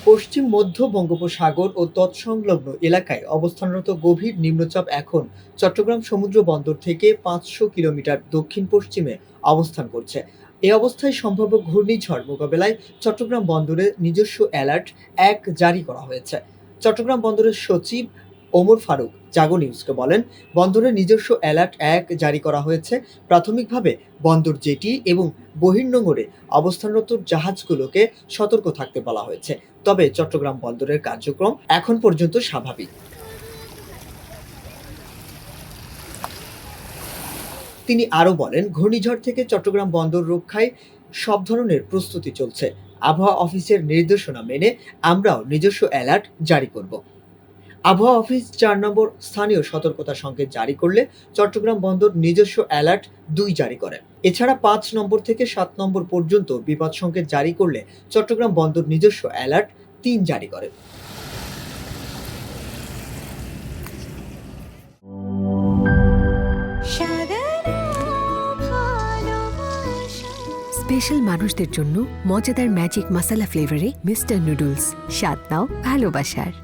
পশ্চিম মধ্য বঙ্গোপসাগর ও তৎসংলগ্ন এলাকায় অবস্থানরত গভীর নিম্নচাপ এখন চট্টগ্রাম সমুদ্র বন্দর থেকে ৫০০ কিলোমিটার দক্ষিণ পশ্চিমে অবস্থান করছে। এই অবস্থায় সম্ভাব্য ঘূর্ণিঝড় মোকাবেলায় চট্টগ্রাম বন্দরে নিজস্ব অ্যালার্ট ১ জারি করা হয়েছে। চট্টগ্রাম বন্দরের সচিব ওমর ফারুক জাগো নিউজকে বলেন, বন্দরে নিজস্ব অ্যালার্ট ১ জারি করা হয়েছে। প্রাথমিকভাবে বন্দর জেটি এবং বহির্নোঙরে অবস্থানরত জাহাজগুলোকে সতর্ক থাকতে বলা হয়েছে। তবে চট্টগ্রাম বন্দরের কার্যক্রম এখন পর্যন্ত স্বাভাবিক। তিনি আরও বলেন, ঘূর্ণিঝড় থেকে চট্টগ্রাম বন্দর রক্ষায় সব ধরনের প্রস্তুতি চলছে। আবহাওয়া অফিসের নির্দেশনা মেনে আমরাও নিজস্ব অ্যালার্ট জারি করব। আবহাওয়া অফিস ৪ নম্বর স্থানীয় সতর্কতা সংকেত জারি করলে চট্টগ্রাম বন্দর নিজস্ব অ্যালার্ট ২ জারি করে। এছাড়া ৫ নম্বর থেকে ৭ নম্বর পর্যন্ত বিপদ সংকেত জারি করলে চট্টগ্রাম বন্দর নিজস্ব অ্যালার্ট ৩ জারি করে। স্পেশাল মানুষদের জন্য মজাদার ম্যাজিক মাসালা ফ্লেভারে মিস্টার নুডলস, স্বাদ নাও ভালোবাসার।